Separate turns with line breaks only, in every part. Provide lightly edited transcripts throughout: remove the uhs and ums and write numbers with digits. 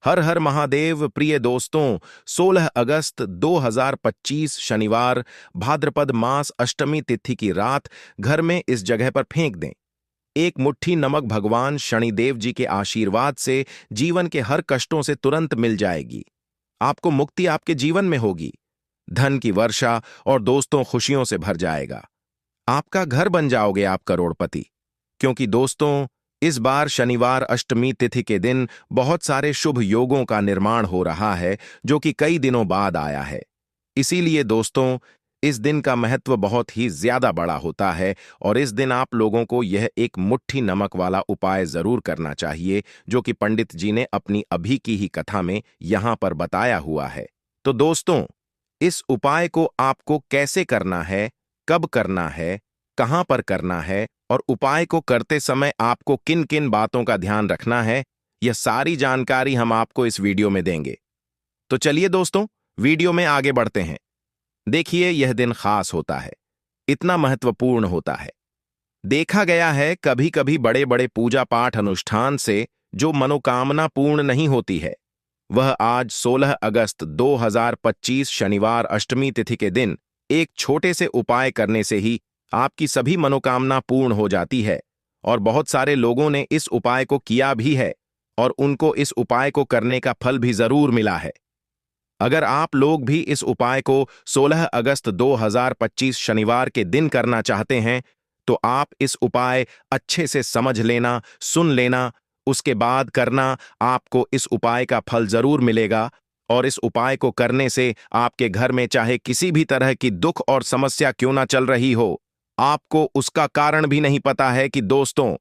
हर हर महादेव। प्रिय दोस्तों, 16 अगस्त 2025 शनिवार, भाद्रपद मास अष्टमी तिथि की रात घर में इस जगह पर फेंक दें। एक मुट्ठी नमक भगवान शनिदेव जी के आशीर्वाद से जीवन के हर कष्टों से तुरंत मिल जाएगी। आपको मुक्ति आपके जीवन में होगी, धन की वर्षा और दोस्तों खुशियों से भर जाएगा। आपका घर बन जाओगे आप करोड़पति। क्योंकि दोस्तों, इस बार शनिवार अष्टमी तिथि के दिन बहुत सारे शुभ योगों का निर्माण हो रहा है, जो कि कई दिनों बाद आया है। इसीलिए दोस्तों, इस दिन का महत्व बहुत ही ज्यादा बड़ा होता है और इस दिन आप लोगों को यह एक मुट्ठी नमक वाला उपाय जरूर करना चाहिए, जो कि पंडित जी ने अपनी अभी की ही कथा में यहां पर बताया हुआ है। तो दोस्तों, इस उपाय को आपको कैसे करना है, कब करना है, कहां पर करना है और उपाय को करते समय आपको किन किन बातों का ध्यान रखना है, यह सारी जानकारी हम आपको इस वीडियो में देंगे। तो चलिए दोस्तों, वीडियो में आगे बढ़ते हैं। देखिए, यह दिन खास होता है, इतना महत्वपूर्ण होता है। देखा गया है कभी कभी बड़े बड़े पूजा पाठ अनुष्ठान से जो मनोकामना पूर्ण नहीं होती है, वह आज 16 अगस्त 2025 शनिवार अष्टमी तिथि के दिन एक छोटे से उपाय करने से ही आपकी सभी मनोकामना पूर्ण हो जाती है। और बहुत सारे लोगों ने इस उपाय को किया भी है और उनको इस उपाय को करने का फल भी जरूर मिला है। अगर आप लोग भी इस उपाय को 16 अगस्त 2025 शनिवार के दिन करना चाहते हैं, तो आप इस उपाय अच्छे से समझ लेना, सुन लेना, उसके बाद करना। आपको इस उपाय का फल जरूर मिलेगा और इस उपाय को करने से आपके घर में चाहे किसी भी तरह की दुख और समस्या क्यों ना चल रही हो, आपको उसका कारण भी नहीं पता है कि दोस्तों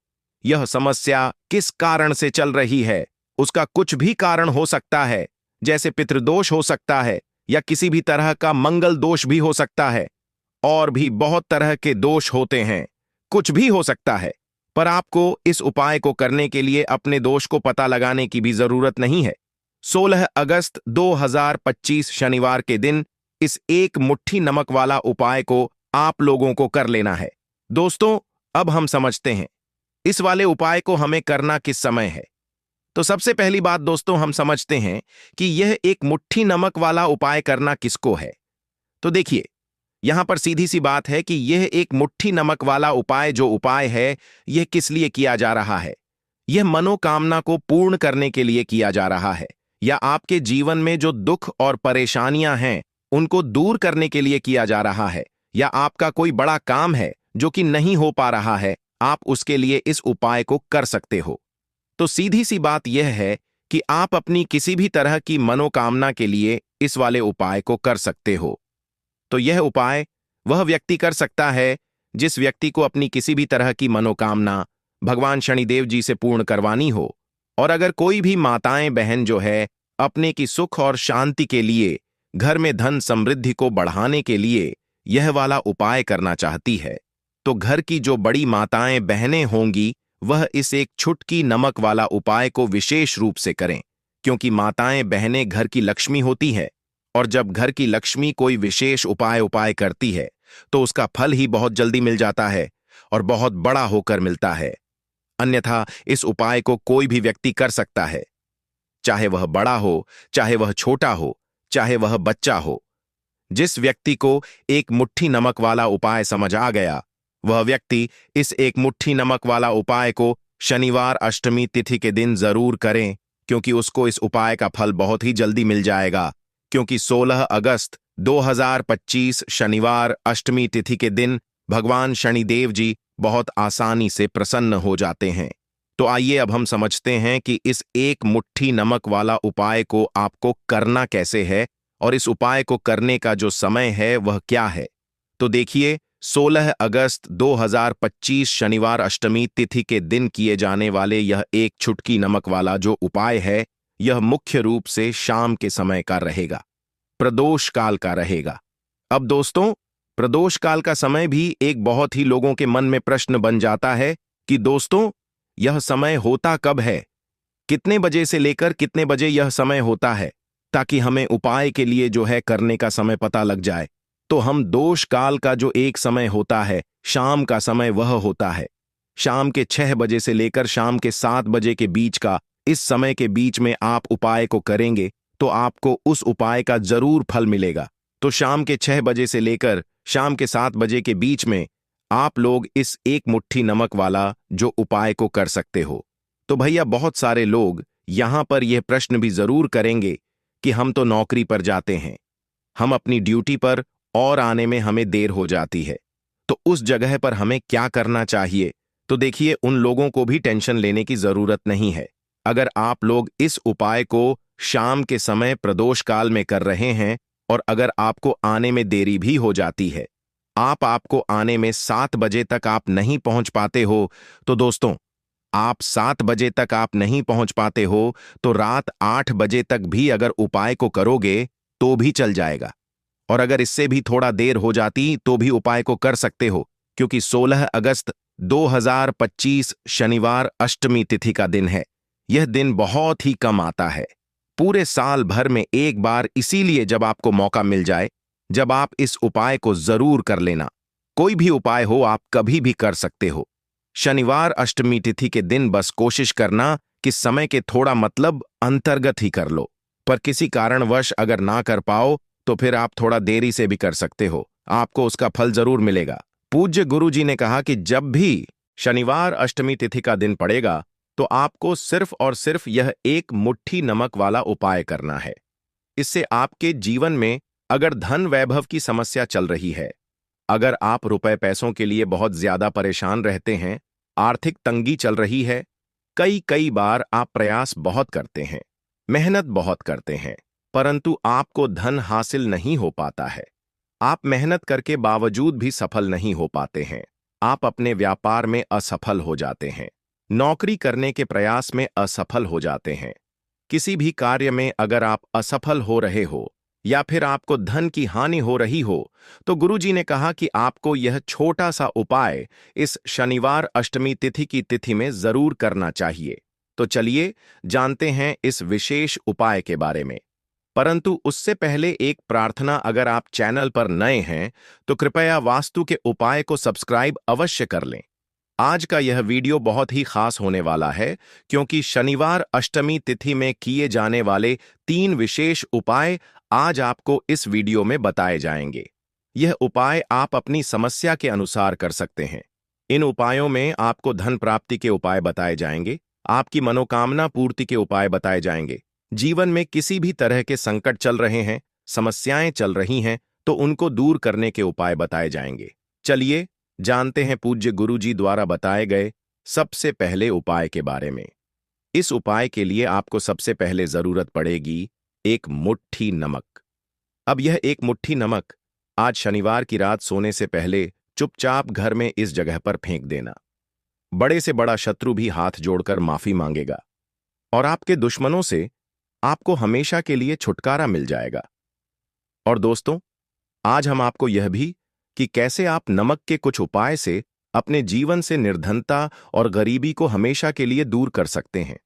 यह समस्या किस कारण से चल रही है। उसका कुछ भी कारण हो सकता है, जैसे पितृदोष हो सकता है या किसी भी तरह का मंगल दोष भी हो सकता है, और भी बहुत तरह के दोष होते हैं, कुछ भी हो सकता है। पर आपको इस उपाय को करने के लिए अपने दोष को पता लगाने की भी जरूरत नहीं है। 16 अगस्त 2025 शनिवार के दिन इस एक मुट्ठी नमक वाला उपाय को आप लोगों को कर लेना है। दोस्तों, अब हम समझते हैं इस वाले उपाय को हमें करना किस समय है। तो सबसे पहली बात दोस्तों, हम समझते हैं कि यह एक मुट्ठी नमक वाला उपाय करना किसको है। तो देखिए, यहां पर सीधी सी बात है कि यह एक मुट्ठी नमक वाला उपाय जो उपाय है, यह किस लिए किया जा रहा है। यह मनोकामना को पूर्ण करने के लिए किया जा रहा है, या आपके जीवन में जो दुख और परेशानियां हैं उनको दूर करने के लिए किया जा रहा है, या आपका कोई बड़ा काम है जो कि नहीं हो पा रहा है, आप उसके लिए इस उपाय को कर सकते हो। तो सीधी सी बात यह है कि आप अपनी किसी भी तरह की मनोकामना के लिए इस वाले उपाय को कर सकते हो। तो यह उपाय वह व्यक्ति कर सकता है जिस व्यक्ति को अपनी किसी भी तरह की मनोकामना भगवान शनिदेव जी से पूर्ण करवानी हो। और अगर कोई भी माताएं बहन जो है अपने की सुख और शांति के लिए, घर में धन समृद्धि को बढ़ाने के लिए यह वाला उपाय करना चाहती है, तो घर की जो बड़ी माताएं बहनें होंगी वह इस एक छुटकी नमक वाला उपाय को विशेष रूप से करें। क्योंकि माताएं बहनें घर की लक्ष्मी होती है, और जब घर की लक्ष्मी कोई विशेष उपाय करती है तो उसका फल ही बहुत जल्दी मिल जाता है और बहुत बड़ा होकर मिलता है। अन्यथा इस उपाय को कोई भी व्यक्ति कर सकता है, चाहे वह बड़ा हो, चाहे वह छोटा हो, चाहे वह बच्चा हो। जिस व्यक्ति को एक मुट्ठी नमक वाला उपाय समझ आ गया, वह व्यक्ति इस एक मुट्ठी नमक वाला उपाय को शनिवार अष्टमी तिथि के दिन जरूर करें, क्योंकि उसको इस उपाय का फल बहुत ही जल्दी मिल जाएगा। क्योंकि 16 अगस्त 2025 शनिवार अष्टमी तिथि के दिन भगवान शनिदेव जी बहुत आसानी से प्रसन्न हो जाते हैं। तो आइए अब हम समझते हैं कि इस एक मुट्ठी नमक वाला उपाय को आपको करना कैसे है और इस उपाय को करने का जो समय है वह क्या है। तो देखिए, 16 अगस्त 2025 शनिवार अष्टमी तिथि के दिन किए जाने वाले यह एक छुटकी नमक वाला जो उपाय है, यह मुख्य रूप से शाम के समय का रहेगा, प्रदोष काल का रहेगा। अब दोस्तों, प्रदोष काल का समय भी एक बहुत ही लोगों के मन में प्रश्न बन जाता है कि दोस्तों यह समय होता कब है, कितने बजे से लेकर कितने बजे यह समय होता है, ताकि हमें उपाय के लिए जो है करने का समय पता लग जाए। तो हम दोष काल का जो एक समय होता है, शाम का समय, वह होता है शाम के 6 बजे से लेकर शाम के 7 बजे के बीच का इस समय के बीच में आप उपाय को करेंगे तो आपको उस उपाय का जरूर फल मिलेगा। तो शाम के 6 बजे से लेकर शाम के 7 बजे के बीच में आप लोग इस एक मुट्ठी नमक वाला जो उपाय को कर सकते हो। तो भैया बहुत सारे लोग यहां पर यह प्रश्न भी जरूर करेंगे कि हम तो नौकरी पर जाते हैं, हम अपनी ड्यूटी पर और आने में हमें देर हो जाती है, तो उस जगह पर हमें क्या करना चाहिए। तो देखिए, उन लोगों को भी टेंशन लेने की जरूरत नहीं है। अगर आप लोग इस उपाय को शाम के समय प्रदोष काल में कर रहे हैं और अगर आपको आने में देरी भी हो जाती है, आपको आने में 7 बजे तक आप नहीं पहुंच पाते हो, तो दोस्तों आप 7 बजे तक आप नहीं पहुंच पाते हो तो रात 8 बजे तक भी अगर उपाय को करोगे तो भी चल जाएगा। और अगर इससे भी थोड़ा देर हो जाती तो भी उपाय को कर सकते हो, क्योंकि 16 अगस्त 2025 शनिवार अष्टमी तिथि का दिन है। यह दिन बहुत ही कम आता है, पूरे साल भर में एक बार, इसीलिए जब आपको मौका मिल जाए, जब आप इस उपाय को जरूर कर लेना। कोई भी उपाय हो आप कभी भी कर सकते हो। शनिवार अष्टमी तिथि के दिन बस कोशिश करना कि समय के थोड़ा मतलब अंतर्गत ही कर लो, पर किसी कारणवश अगर ना कर पाओ तो फिर आप थोड़ा देरी से भी कर सकते हो, आपको उसका फल जरूर मिलेगा। पूज्य गुरु जी ने कहा कि जब भी शनिवार अष्टमी तिथि का दिन पड़ेगा तो आपको सिर्फ और सिर्फ यह एक मुट्ठी नमक वाला उपाय करना है। इससे आपके जीवन में अगर धन वैभव की समस्या चल रही है, अगर आप रुपए पैसों के लिए बहुत ज्यादा परेशान रहते हैं, आर्थिक तंगी चल रही है, कई बार आप प्रयास बहुत करते हैं, मेहनत बहुत करते हैं, परंतु आपको धन हासिल नहीं हो पाता है, आप मेहनत करके बावजूद भी सफल नहीं हो पाते हैं, आप अपने व्यापार में असफल हो जाते हैं, नौकरी करने के प्रयास में असफल हो जाते हैं, किसी भी कार्य में अगर आप असफल हो रहे हो या फिर आपको धन की हानि हो रही हो, तो गुरुजी ने कहा कि आपको यह छोटा सा उपाय इस शनिवार अष्टमी तिथि की तिथि में जरूर करना चाहिए। तो चलिए जानते हैं इस विशेष उपाय के बारे में। परंतु उससे पहले एक प्रार्थना, अगर आप चैनल पर नए हैं तो कृपया वास्तु के उपाय को सब्सक्राइब अवश्य कर लें। आज का यह वीडियो बहुत ही खास होने वाला है, क्योंकि शनिवार अष्टमी तिथि में किए जाने वाले 3 विशेष उपाय आज आपको इस वीडियो में बताए जाएंगे। यह उपाय आप अपनी समस्या के अनुसार कर सकते हैं। इन उपायों में आपको धन प्राप्ति के उपाय बताए जाएंगे, आपकी मनोकामना पूर्ति के उपाय बताए जाएंगे। जीवन में किसी भी तरह के संकट चल रहे हैं, समस्याएं चल रही हैं, तो उनको दूर करने के उपाय बताए जाएंगे। चलिए जानते हैं पूज्य गुरु जी द्वारा बताए गए सबसे पहले उपाय के बारे में। इस उपाय के लिए आपको सबसे पहले जरूरत पड़ेगी एक मुट्ठी नमक। अब यह एक मुट्ठी नमक आज शनिवार की रात सोने से पहले चुपचाप घर में इस जगह पर फेंक देना। बड़े से बड़ा शत्रु भी हाथ जोड़कर माफी मांगेगा और आपके दुश्मनों से आपको हमेशा के लिए छुटकारा मिल जाएगा। और दोस्तों, आज हम आपको यह भी कि कैसे आप नमक के कुछ उपाय से अपने जीवन से निर्धनता और गरीबी को हमेशा के लिए दूर कर सकते हैं।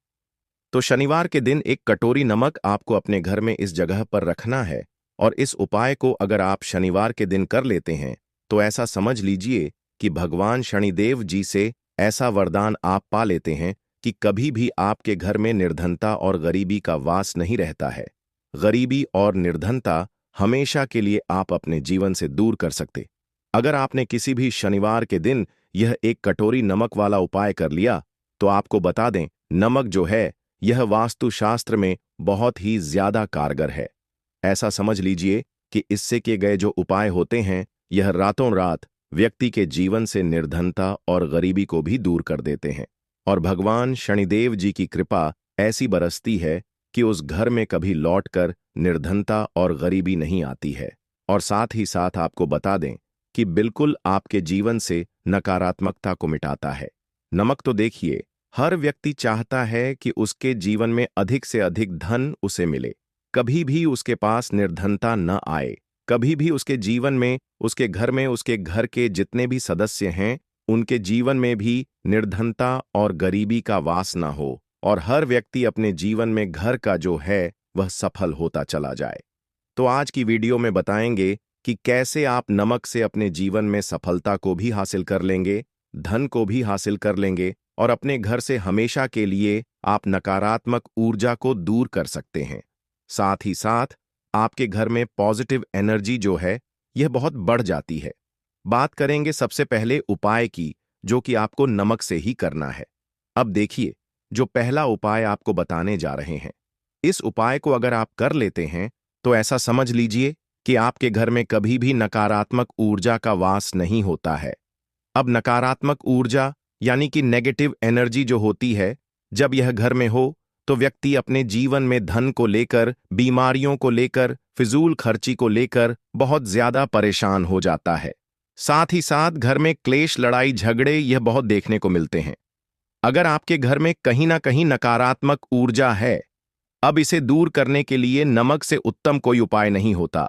तो शनिवार के दिन एक कटोरी नमक आपको अपने घर में इस जगह पर रखना है, और इस उपाय को अगर आप शनिवार के दिन कर लेते हैं तो ऐसा समझ लीजिए कि भगवान शनिदेव जी से ऐसा वरदान आप पा लेते हैं कि कभी भी आपके घर में निर्धनता और गरीबी का वास नहीं रहता है। गरीबी और निर्धनता हमेशा के लिए आप अपने जीवन से दूर कर सकते। अगर आपने किसी भी शनिवार के दिन यह एक कटोरी नमक वाला उपाय कर लिया, तो आपको बता दें, नमक जो है यह वास्तुशास्त्र में बहुत ही ज्यादा कारगर है। ऐसा समझ लीजिए कि इससे किए गए जो उपाय होते हैं, यह रातों रात व्यक्ति के जीवन से निर्धनता और गरीबी को भी दूर कर देते हैं। और भगवान शनिदेव जी की कृपा ऐसी बरसती है कि उस घर में कभी लौटकर निर्धनता और गरीबी नहीं आती है। और साथ ही साथ आपको बता दें कि बिल्कुल आपके जीवन से नकारात्मकता को मिटाता है। नमक तो देखिए, हर व्यक्ति चाहता है कि उसके जीवन में अधिक से अधिक धन उसे मिले, कभी भी उसके पास निर्धनता न आए, कभी भी उसके जीवन में, उसके घर में, उसके घर के जितने भी सदस्य हैं उनके जीवन में भी निर्धनता और गरीबी का वास न हो, और हर व्यक्ति अपने जीवन में घर का जो है वह सफल होता चला जाए। तो आज की वीडियो में बताएंगे कि कैसे आप नमक से अपने जीवन में सफलता को भी हासिल कर लेंगे, धन को भी हासिल कर लेंगे और अपने घर से हमेशा के लिए आप नकारात्मक ऊर्जा को दूर कर सकते हैं। साथ ही साथ आपके घर में पॉजिटिव एनर्जी जो है यह बहुत बढ़ जाती है। बात करेंगे सबसे पहले उपाय की, जो कि आपको नमक से ही करना है। अब देखिए, जो पहला उपाय आपको बताने जा रहे हैं, इस उपाय को अगर आप कर लेते हैं तो ऐसा समझ लीजिए कि आपके घर में कभी भी नकारात्मक ऊर्जा का वास नहीं होता है। अब नकारात्मक ऊर्जा यानी कि नेगेटिव एनर्जी जो होती है, जब यह घर में हो तो व्यक्ति अपने जीवन में धन को लेकर, बीमारियों को लेकर, फिजूल खर्ची को लेकर बहुत ज्यादा परेशान हो जाता है। साथ ही साथ घर में क्लेश, लड़ाई झगड़े यह बहुत देखने को मिलते हैं। अगर आपके घर में कहीं ना कहीं नकारात्मक ऊर्जा है, अब इसे दूर करने के लिए नमक से उत्तम कोई उपाय नहीं होता।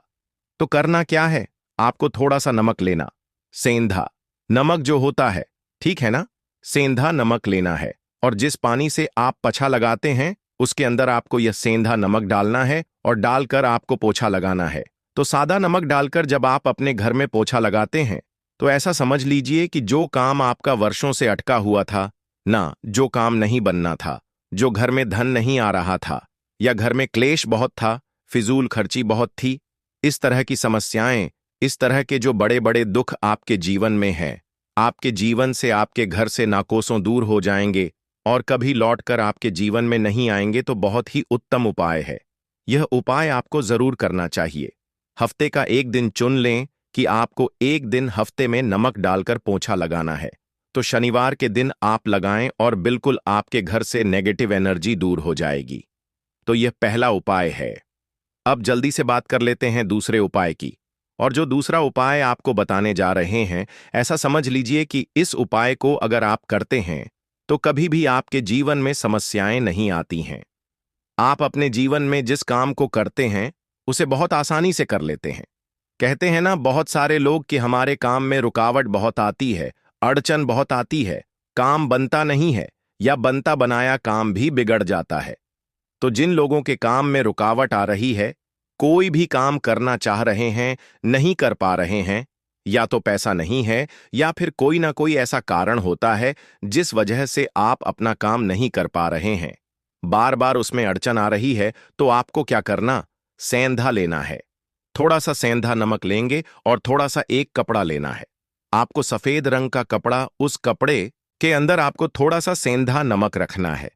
तो करना क्या है? आपको थोड़ा सा नमक लेना, सेंधा नमक जो होता है, ठीक है ना, सेंधा नमक लेना है और जिस पानी से आप पछा लगाते हैं उसके अंदर आपको यह सेंधा नमक डालना है और डालकर आपको पोछा लगाना है। तो सादा नमक डालकर जब आप अपने घर में पोछा लगाते हैं तो ऐसा समझ लीजिए कि जो काम आपका वर्षों से अटका हुआ था ना, जो काम नहीं बनना था, जो घर में धन नहीं आ रहा था, या घर में क्लेश बहुत था, फिजूल खर्ची बहुत थी, इस तरह की समस्याएं, इस तरह के जो बड़े बड़े दुख आपके जीवन में हैं, आपके जीवन से, आपके घर से नाकोसों दूर हो जाएंगे और कभी लौटकर आपके जीवन में नहीं आएंगे। तो बहुत ही उत्तम उपाय है। यह उपाय आपको जरूर करना चाहिए। हफ्ते का एक दिन चुन लें कि आपको एक दिन हफ्ते में नमक डालकर पोंछा लगाना है। तो शनिवार के दिन आप लगाएं और बिल्कुल आपके घर से नेगेटिव एनर्जी दूर हो जाएगी। तो यह पहला उपाय है। अब जल्दी से बात कर लेते हैं दूसरे उपाय की। और जो दूसरा उपाय आपको बताने जा रहे हैं, ऐसा समझ लीजिए कि इस उपाय को अगर आप करते हैं तो कभी भी आपके जीवन में समस्याएं नहीं आती हैं। आप अपने जीवन में जिस काम को करते हैं उसे बहुत आसानी से कर लेते हैं। कहते हैं ना बहुत सारे लोग कि हमारे काम में रुकावट बहुत आती है, अड़चन बहुत आती है, काम बनता नहीं है या बनता बनाया काम भी बिगड़ जाता है। तो जिन लोगों के काम में रुकावट आ रही है, कोई भी काम करना चाह रहे हैं, नहीं कर पा रहे हैं, या तो पैसा नहीं है या फिर कोई ना कोई ऐसा कारण होता है जिस वजह से आप अपना काम नहीं कर पा रहे हैं, बार बार उसमें अड़चन आ रही है, तो आपको क्या करना? सेंधा लेना है। थोड़ा सा सेंधा नमक लेंगे और थोड़ा सा एक कपड़ा लेना है। आपको सफेद रंग का कपड़ा, उस कपड़े के अंदर आपको थोड़ा सा सेंधा नमक रखना है।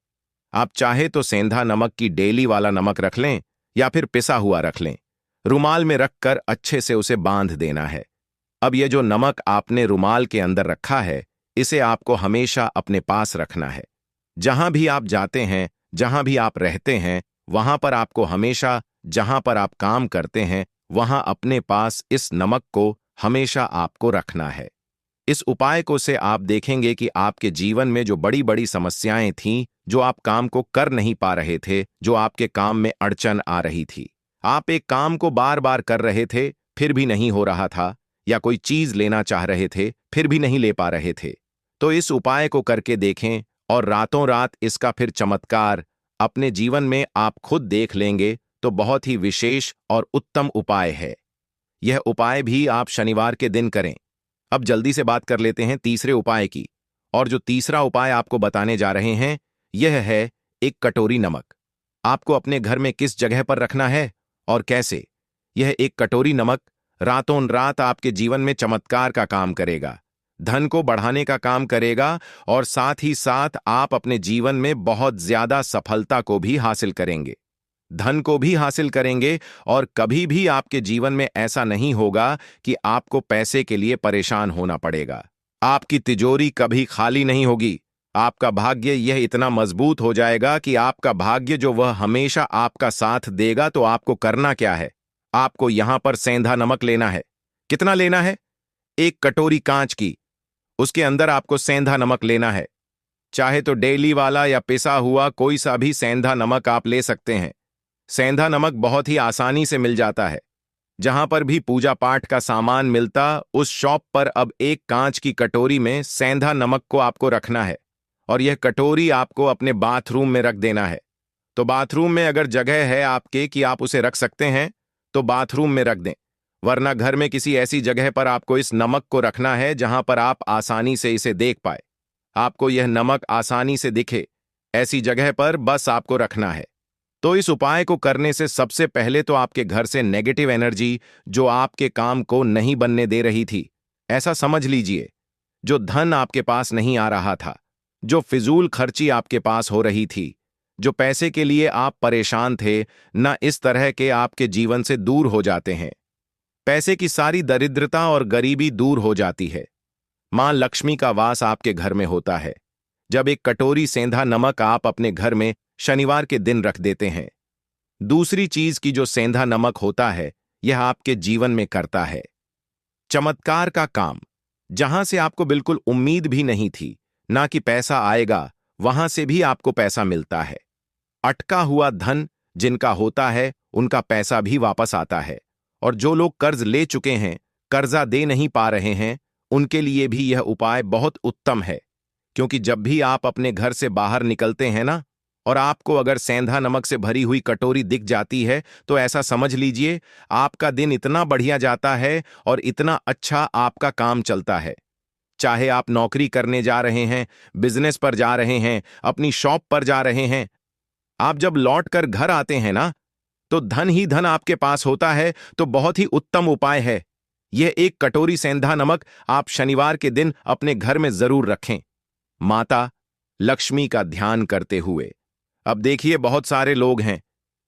आप चाहे तो सेंधा नमक की डेली वाला नमक रख लें या फिर पिसा हुआ रख लें। रुमाल में रखकर अच्छे से उसे बांध देना है। अब ये जो नमक आपने रुमाल के अंदर रखा है, इसे आपको हमेशा अपने पास रखना है। जहां भी आप जाते हैं, जहां भी आप रहते हैं, वहां पर आपको हमेशा, जहां पर आप काम करते हैं, वहां अपने पास इस नमक को हमेशा आपको रखना है। इस उपाय को से आप देखेंगे कि आपके जीवन में जो बड़ी बड़ी समस्याएं थीं, जो आप काम को कर नहीं पा रहे थे, जो आपके काम में अड़चन आ रही थी, आप एक काम को बार बार कर रहे थे फिर भी नहीं हो रहा था, या कोई चीज लेना चाह रहे थे फिर भी नहीं ले पा रहे थे, तो इस उपाय को करके देखें और रातों रात इसका फिर चमत्कार अपने जीवन में आप खुद देख लेंगे। तो बहुत ही विशेष और उत्तम उपाय है। यह उपाय भी आप शनिवार के दिन करें। अब जल्दी से बात कर लेते हैं तीसरे उपाय की। और जो तीसरा उपाय आपको बताने जा रहे हैं, यह है एक कटोरी नमक। आपको अपने घर में किस जगह पर रखना है और कैसे? यह एक कटोरी नमक रातों रात आपके जीवन में चमत्कार का काम करेगा, धन को बढ़ाने का काम करेगा और साथ ही साथ आप अपने जीवन में बहुत ज्यादा सफलता को भी हासिल करेंगे, धन को भी हासिल करेंगे और कभी भी आपके जीवन में ऐसा नहीं होगा कि आपको पैसे के लिए परेशान होना पड़ेगा। आपकी तिजोरी कभी खाली नहीं होगी। आपका भाग्य यह इतना मजबूत हो जाएगा कि आपका भाग्य जो वह हमेशा आपका साथ देगा। तो आपको करना क्या है? आपको यहां पर सेंधा नमक लेना है। कितना लेना है? एक कटोरी कांच की, उसके अंदर आपको सेंधा नमक लेना है। चाहे तो डेली वाला या पिसा हुआ कोई सा भी सेंधा नमक आप ले सकते हैं। सेंधा नमक बहुत ही आसानी से मिल जाता है। जहां पर भी पूजा पाठ का सामान मिलता, उस शॉप पर अब एक कांच की कटोरी में सेंधा नमक को आपको रखना है और यह कटोरी आपको अपने बाथरूम में रख देना है। तो बाथरूम में अगर जगह है आपके कि आप उसे रख सकते हैं तो बाथरूम में रख दें, वरना घर में किसी ऐसी जगह पर आपको इस नमक को रखना है जहां पर आप आसानी से इसे देख पाए, आपको यह नमक आसानी से दिखे। ऐसी जगह पर बस आपको रखना है। तो इस उपाय को करने से सबसे पहले तो आपके घर से नेगेटिव एनर्जी, जो आपके काम को नहीं बनने दे रही थी, ऐसा समझ लीजिए, जो धन आपके पास नहीं आ रहा था, जो फिजूल खर्ची आपके पास हो रही थी, जो पैसे के लिए आप परेशान थे, न इस तरह के आपके जीवन से दूर हो जाते हैं। पैसे की सारी दरिद्रता और गरीबी दूर हो जाती है। मां लक्ष्मी का वास आपके घर में होता है। जब एक कटोरी सेंधा नमक आप अपने घर में शनिवार के दिन रख देते हैं। दूसरी चीज की जो सेंधा नमक होता है, यह आपके जीवन में करता है चमत्कार का काम। जहां से आपको बिल्कुल उम्मीद भी नहीं थी, ना कि पैसा आएगा, वहां से भी आपको पैसा मिलता है। अटका हुआ धन जिनका होता है, उनका पैसा भी वापस आता है। और जो लोग कर्ज ले चुके हैं, कर्जा दे नहीं पा रहे हैं, उनके लिए भी यह उपाय बहुत उत्तम है। क्योंकि जब भी आप अपने घर से बाहर निकलते हैं ना, और आपको अगर सेंधा नमक से भरी हुई कटोरी दिख जाती है, तो ऐसा समझ लीजिए आपका दिन इतना बढ़िया जाता है और इतना अच्छा आपका काम चलता है। चाहे आप नौकरी करने जा रहे हैं, बिजनेस पर जा रहे हैं, अपनी शॉप पर जा रहे हैं, आप जब लौट कर घर आते हैं ना, तो धन ही धन आपके पास होता है। तो बहुत ही उत्तम उपाय है यह। एक कटोरी सेंधा नमक आप शनिवार के दिन अपने घर में जरूर रखें, माता लक्ष्मी का ध्यान करते हुए। अब देखिए, बहुत सारे लोग हैं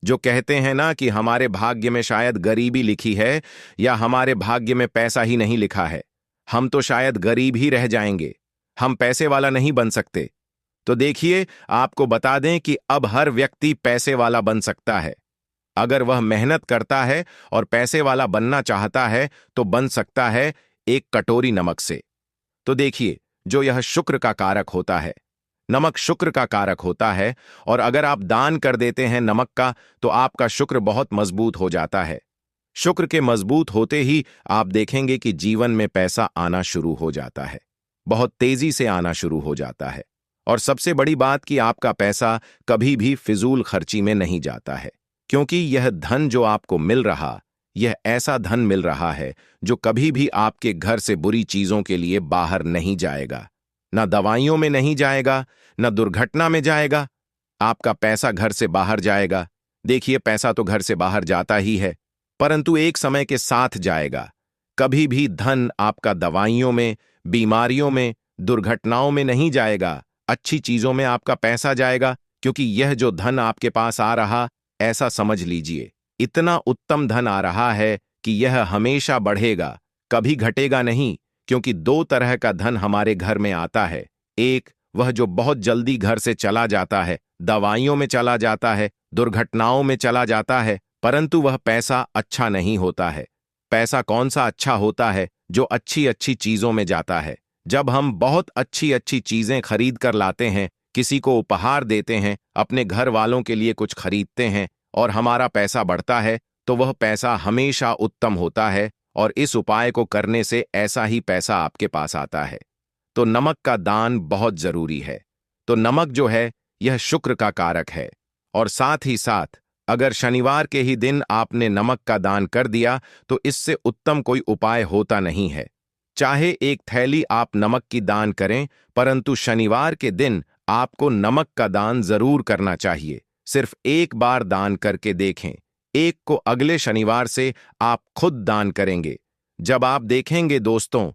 जो कहते हैं ना कि हमारे भाग्य में शायद गरीबी लिखी है, या हमारे भाग्य में पैसा ही नहीं लिखा है, हम तो शायद गरीब ही रह जाएंगे, हम पैसे वाला नहीं बन सकते। तो देखिए, आपको बता दें कि अब हर व्यक्ति पैसे वाला बन सकता है। अगर वह मेहनत करता है और पैसे वाला बनना चाहता है, तो बन सकता है एक कटोरी नमक से। तो देखिए, जो यह शुक्र का कारक होता है, नमक शुक्र का कारक होता है, और अगर आप दान कर देते हैं नमक का, तो आपका शुक्र बहुत मजबूत हो जाता है। शुक्र के मजबूत होते ही आप देखेंगे कि जीवन में पैसा आना शुरू हो जाता है, बहुत तेजी से आना शुरू हो जाता है। और सबसे बड़ी बात कि आपका पैसा कभी भी फिजूल खर्ची में नहीं जाता है, क्योंकि यह धन जो आपको मिल रहा, यह ऐसा धन मिल रहा है जो कभी भी आपके घर से बुरी चीजों के लिए बाहर नहीं जाएगा। ना दवाइयों में नहीं जाएगा, ना दुर्घटना में जाएगा। आपका पैसा घर से बाहर जाएगा। देखिए, पैसा तो घर से बाहर जाता ही है, परंतु एक समय के साथ जाएगा। कभी भी धन आपका दवाइयों में, बीमारियों में, दुर्घटनाओं में नहीं जाएगा। अच्छी चीजों में आपका पैसा जाएगा, क्योंकि यह जो धन आपके पास आ रहा, ऐसा समझ लीजिए, इतना उत्तम धन आ रहा है कि यह हमेशा बढ़ेगा, कभी घटेगा नहीं। क्योंकि दो तरह का धन हमारे घर में आता है। एक, वह जो बहुत जल्दी घर से चला जाता है, दवाइयों में चला जाता है, दुर्घटनाओं में चला जाता है, परंतु वह पैसा अच्छा नहीं होता है। पैसा कौन सा अच्छा होता है? जो अच्छी अच्छी चीजों में जाता है। जब हम बहुत अच्छी अच्छी चीजें खरीद कर लाते हैं, किसी को उपहार देते हैं, अपने घर वालों के लिए कुछ खरीदते हैं, और हमारा पैसा बढ़ता है, तो वह पैसा हमेशा उत्तम होता है। और इस उपाय को करने से ऐसा ही पैसा आपके पास आता है। तो नमक का दान बहुत जरूरी है। तो नमक जो है, यह शुक्र का कारक है। और साथ ही साथ, अगर शनिवार के ही दिन आपने नमक का दान कर दिया, तो इससे उत्तम कोई उपाय होता नहीं है। चाहे एक थैली आप नमक की दान करें, परंतु शनिवार के दिन आपको नमक का दान जरूर करना चाहिए। सिर्फ एक बार दान करके देखें। एक को अगले शनिवार से आप खुद दान करेंगे। जब आप देखेंगे दोस्तों,